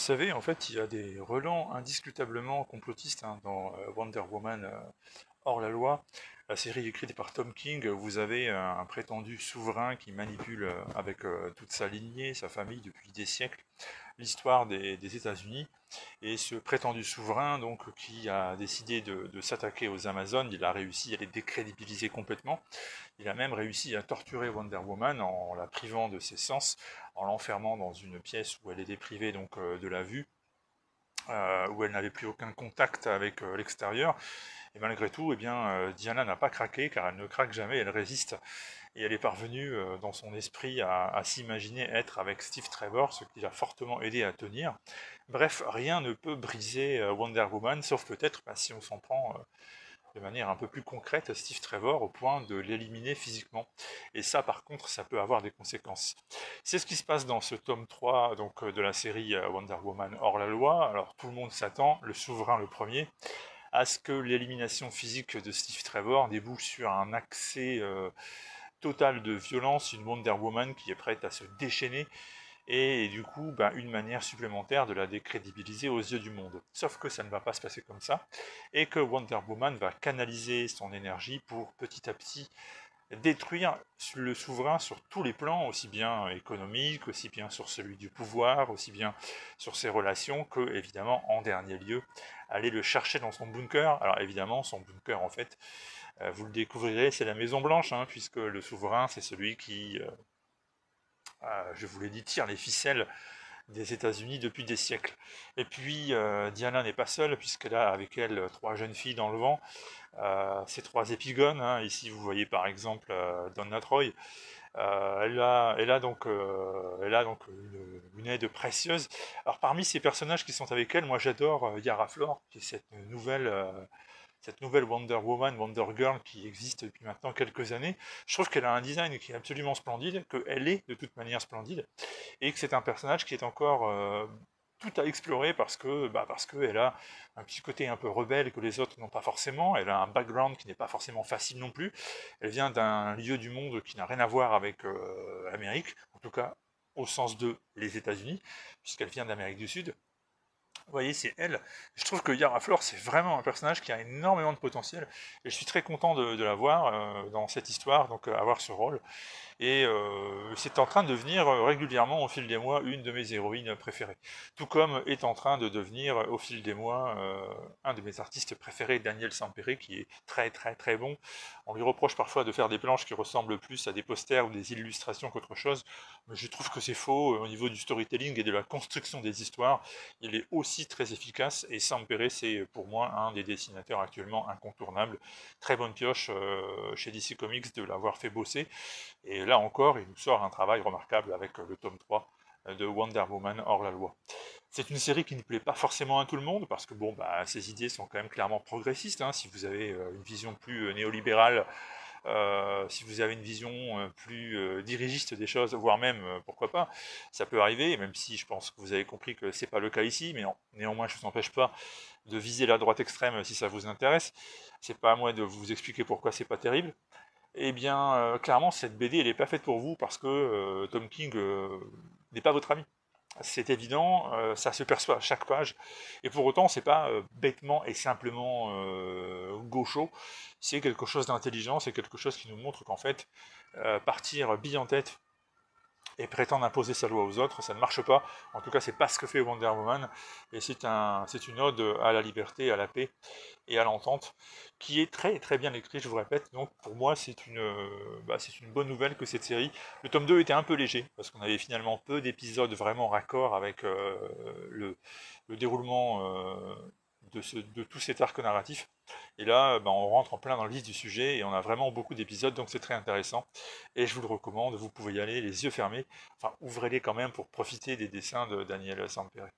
Vous savez, en fait, il y a des relents indiscutablement complotistes dans Wonder Woman hors la loi. La série écrite par Tom King, vous avez un prétendu souverain qui manipule avec toute sa lignée, sa famille depuis des siècles, l'histoire des États-Unis. Et ce prétendu souverain, donc, qui a décidé de s'attaquer aux Amazones, il a réussi à les décrédibiliser complètement. Il a même réussi à torturer Wonder Woman en la privant de ses sens, en l'enfermant dans une pièce où elle était privée donc de la vue, où elle n'avait plus aucun contact avec l'extérieur. Et malgré tout, eh bien, Diana n'a pas craqué, car elle ne craque jamais, elle résiste. Et elle est parvenue, dans son esprit, à s'imaginer être avec Steve Trevor, ce qui l'a fortement aidé à tenir. Bref, rien ne peut briser Wonder Woman, sauf peut-être si on s'en prend de manière un peu plus concrète à Steve Trevor au point de l'éliminer physiquement. Et ça, par contre, ça peut avoir des conséquences. C'est ce qui se passe dans ce tome 3 donc, de la série Wonder Woman hors la loi. Alors tout le monde s'attend, le souverain le premier, à ce que l'élimination physique de Steve Trevor débouche sur un accès total de violence, une Wonder Woman qui est prête à se déchaîner et du coup une manière supplémentaire de la décrédibiliser aux yeux du monde. Sauf que ça ne va pas se passer comme ça, et que Wonder Woman va canaliser son énergie pour petit à petit détruire le souverain sur tous les plans, aussi bien économique, aussi bien sur celui du pouvoir, aussi bien sur ses relations, que évidemment en dernier lieu aller le chercher dans son bunker. Alors évidemment son bunker en fait, vous le découvrirez, c'est la Maison Blanche, hein, puisque le souverain c'est celui qui je vous l'ai dit, tire les ficelles des États-Unis depuis des siècles. Et puis Diana n'est pas seule, puisqu'elle a avec elle trois jeunes filles dans le vent, ces trois épigones. Hein. Ici, vous voyez par exemple Donna Troy. Elle a donc une aide précieuse. Alors parmi ces personnages qui sont avec elle, moi j'adore Yara Flor, qui est cette nouvelle Wonder Woman, Wonder Girl qui existe depuis maintenant quelques années. Je trouve qu'elle a un design qui est absolument splendide, qu'elle est de toute manière splendide, et que c'est un personnage qui est encore tout à explorer parce qu'elle a un petit côté un peu rebelle que les autres n'ont pas forcément. Elle a un background qui n'est pas forcément facile non plus. Elle vient d'un lieu du monde qui n'a rien à voir avec l'Amérique, en tout cas au sens de les États-Unis, puisqu'elle vient d'Amérique du Sud. Vous voyez, c'est elle. Je trouve que Yara Flor, c'est vraiment un personnage qui a énormément de potentiel, et je suis très content de la voir dans cette histoire, donc avoir ce rôle. Et c'est en train de devenir régulièrement au fil des mois une de mes héroïnes préférées. Tout comme est en train de devenir au fil des mois un de mes artistes préférés, Daniel Sampere, qui est très très très bon. On lui reproche parfois de faire des planches qui ressemblent plus à des posters ou des illustrations qu'autre chose, mais je trouve que c'est faux. Au niveau du storytelling et de la construction des histoires, il est aussi très efficace, et Sampere c'est pour moi un des dessinateurs actuellement incontournables. Très bonne pioche chez DC Comics de l'avoir fait bosser. Et là encore, il nous sort un travail remarquable avec le tome 3 de Wonder Woman hors la loi. C'est une série qui ne plaît pas forcément à tout le monde, parce que ses idées sont quand même clairement progressistes. Hein. Si vous avez une vision plus néolibérale, si vous avez une vision plus dirigiste des choses, voire même, pourquoi pas, ça peut arriver, même si je pense que vous avez compris que c'est pas le cas ici, mais néanmoins je ne vous empêche pas de viser la droite extrême si ça vous intéresse. C'est pas à moi de vous expliquer pourquoi c'est pas terrible. Eh bien, clairement, cette BD, elle n'est pas faite pour vous parce que Tom King n'est pas votre ami. C'est évident, ça se perçoit à chaque page, et pour autant, c'est pas bêtement et simplement gaucho, c'est quelque chose d'intelligent, c'est quelque chose qui nous montre qu'en fait, partir bille en tête et prétendre imposer sa loi aux autres, ça ne marche pas. En tout cas, c'est pas ce que fait Wonder Woman, et c'est une ode à la liberté, à la paix et à l'entente, qui est très très bien écrite, je vous répète. Donc pour moi, c'est une bonne nouvelle que cette série. Le tome 2 était un peu léger, parce qu'on avait finalement peu d'épisodes vraiment raccord avec le déroulement de tout cet arc narratif. Et là, on rentre en plein dans le vif du sujet, et on a vraiment beaucoup d'épisodes, donc c'est très intéressant. Et je vous le recommande, vous pouvez y aller les yeux fermés. Enfin, ouvrez-les quand même pour profiter des dessins de Daniel Sampere.